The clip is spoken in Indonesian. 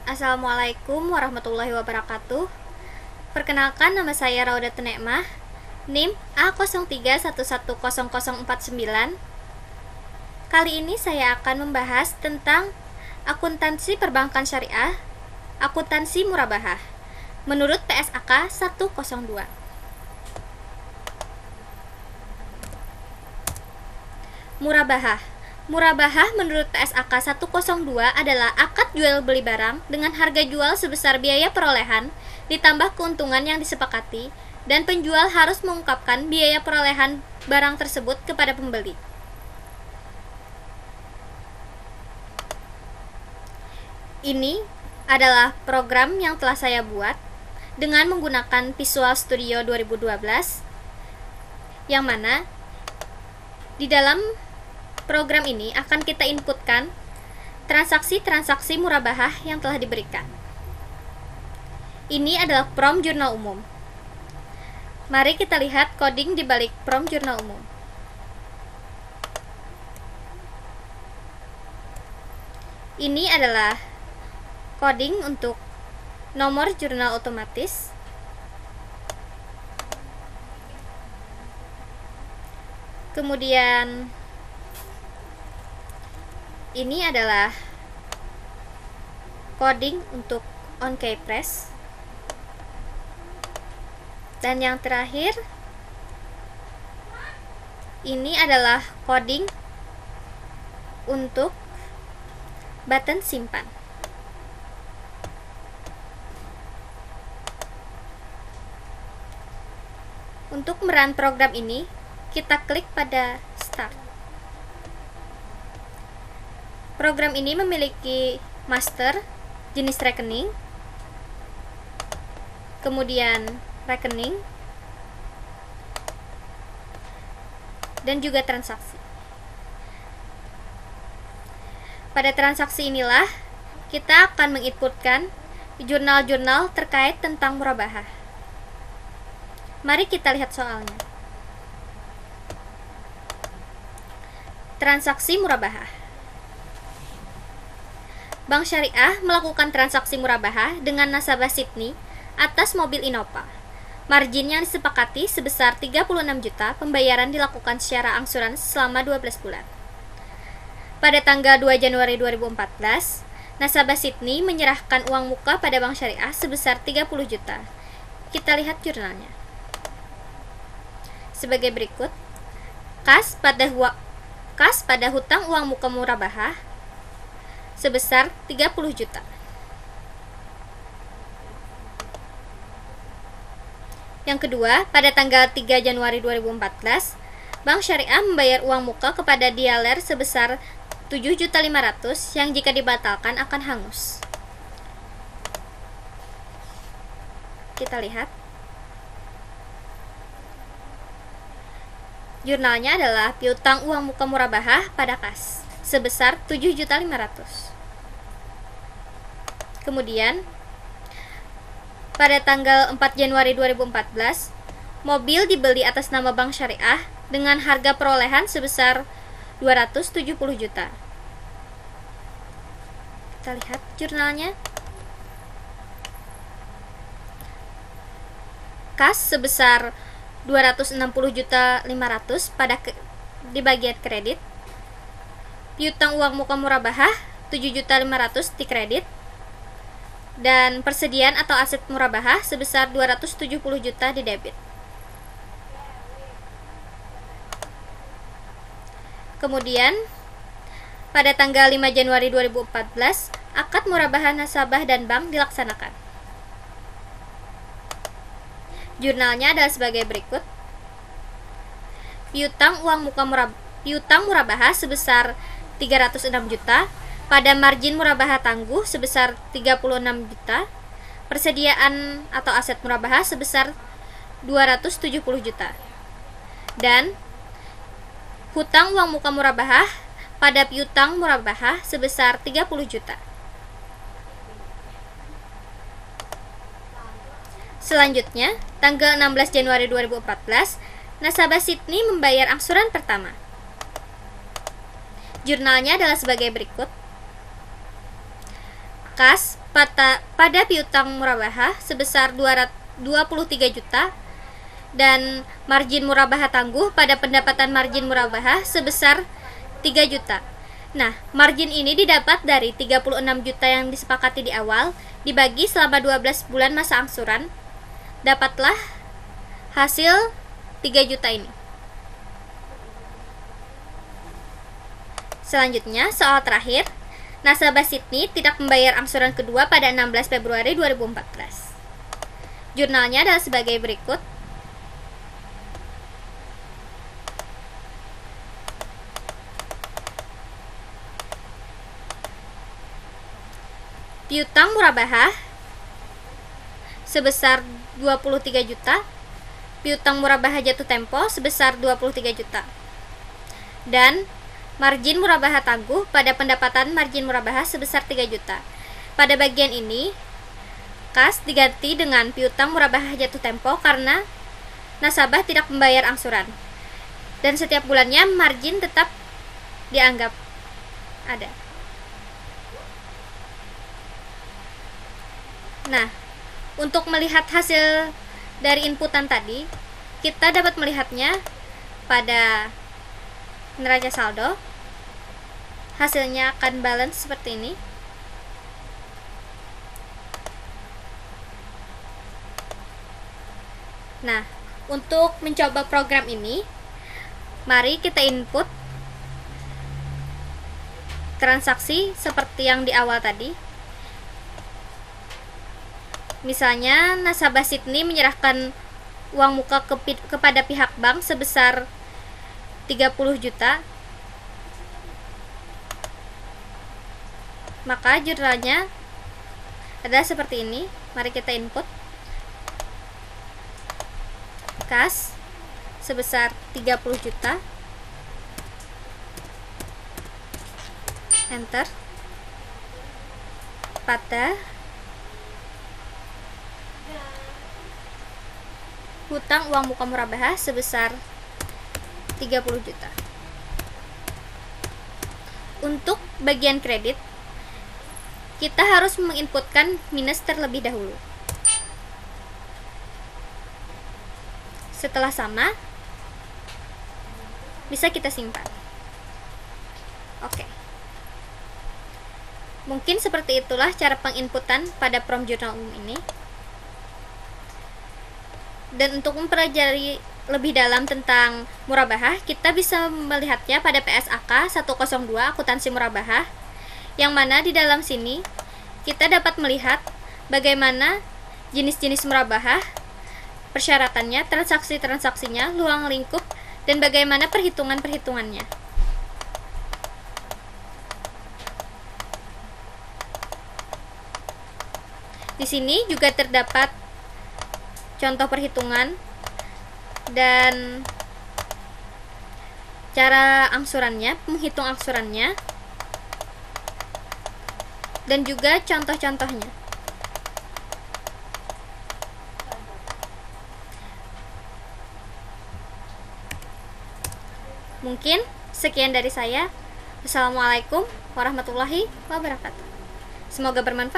Assalamualaikum warahmatullahi wabarakatuh. Perkenalkan, nama saya Raudat Nekmah, NIM A03110049. Kali ini saya akan membahas tentang akuntansi perbankan syariah, akuntansi murabahah menurut PSAK 102. Murabahah menurut PSAK 102 adalah akad jual beli barang dengan harga jual sebesar biaya perolehan ditambah keuntungan yang disepakati, dan penjual harus mengungkapkan biaya perolehan barang tersebut kepada pembeli. Ini adalah program yang telah saya buat dengan menggunakan Visual Studio 2012, yang mana di dalam program ini akan kita inputkan transaksi-transaksi murabahah yang telah diberikan. Ini adalah prom jurnal umum. Mari kita lihat coding di balik prom jurnal umum. Ini adalah coding untuk nomor jurnal otomatis. Kemudian ini adalah coding untuk on-key press. Dan yang terakhir, ini adalah coding untuk button simpan. Untuk merun program ini, kita klik pada Start. Program ini memiliki master, jenis rekening, kemudian rekening, dan juga transaksi. Pada transaksi inilah kita akan menginputkan jurnal-jurnal terkait tentang murabahah. Mari kita lihat soalnya. Transaksi murabahah. Bank Syariah melakukan transaksi murabahah dengan nasabah Sydney atas mobil Innova. Margin yang disepakati sebesar 36 juta, pembayaran dilakukan secara angsuran selama 12 bulan. Pada tanggal 2 Januari 2014, nasabah Sydney menyerahkan uang muka pada Bank Syariah sebesar 30 juta. Kita lihat jurnalnya. Sebagai berikut, kas pada hutang uang muka murabahah sebesar 30 juta. Yang kedua, pada tanggal 3 Januari 2014, Bank Syariah membayar uang muka kepada dealer sebesar 7.500.000 yang jika dibatalkan akan hangus. Kita lihat. Jurnalnya adalah piutang uang muka murabahah pada kas sebesar 7.500.000. Kemudian pada tanggal 4 Januari 2014, mobil dibeli atas nama Bank Syariah dengan harga perolehan sebesar 270 juta. Kita lihat jurnalnya. Kas sebesar 260.500.000 di bagian kredit. Piutang uang muka murabahah 7.500.000 di kredit. Dan persediaan atau aset murabahah sebesar 270 juta di debit. Kemudian pada tanggal 5 Januari 2014, akad murabahah nasabah dan bank dilaksanakan. Jurnalnya adalah sebagai berikut. Piutang murabahah sebesar 306 juta pada margin murabahah tangguh sebesar 36 juta, persediaan atau aset murabahah sebesar 270 juta, dan hutang uang muka murabahah pada piutang murabahah sebesar 30 juta. Selanjutnya, tanggal 16 Januari 2014, nasabah Sydney membayar angsuran pertama. Jurnalnya adalah sebagai berikut. Kas pada piutang murabahah sebesar 23 juta dan margin murabahah tangguh pada pendapatan margin murabahah sebesar 3 juta. Nah, margin ini didapat dari 36 juta yang disepakati di awal dibagi selama 12 bulan masa angsuran. Dapatlah hasil 3 juta ini. Selanjutnya, soal terakhir. Nasabah Sydney tidak membayar angsuran kedua pada 16 Februari 2014. Jurnalnya adalah sebagai berikut. Piutang murabahah sebesar 23 juta, piutang murabahah jatuh tempo sebesar 23 juta. Dan margin murabahah tangguh pada pendapatan margin murabahah sebesar 3 juta. Pada bagian ini, kas diganti dengan piutang murabahah jatuh tempo karena nasabah tidak membayar angsuran. Dan setiap bulannya margin tetap dianggap ada. Nah, untuk melihat hasil dari inputan tadi, kita dapat melihatnya pada neraca saldo. Hasilnya akan balance seperti ini. Nah, untuk mencoba program ini, mari kita input transaksi seperti yang di awal tadi. Misalnya, nasabah Sydney menyerahkan uang muka kepada pihak bank sebesar 30 juta. Maka jurnalnya adalah seperti ini. Mari kita input. Kas sebesar 30 juta. Enter. Pada hutang uang muka murabahah sebesar 30 juta. Untuk bagian kredit, kita harus menginputkan minus terlebih dahulu. Setelah sama, bisa kita simpan. Oke. Mungkin seperti itulah cara penginputan pada prom jurnal umum ini. Dan untuk mempelajari lebih dalam tentang murabahah, kita bisa melihatnya pada PSAK 102 akuntansi murabahah, yang mana di dalam sini kita dapat melihat bagaimana jenis-jenis murabahah, persyaratannya, transaksi-transaksinya, ruang lingkup, dan bagaimana perhitungan-perhitungannya. Di sini juga terdapat contoh perhitungan dan cara angsurannya, menghitung angsurannya, dan juga contoh-contohnya. Mungkin sekian dari saya. Wassalamualaikum warahmatullahi wabarakatuh. Semoga bermanfaat.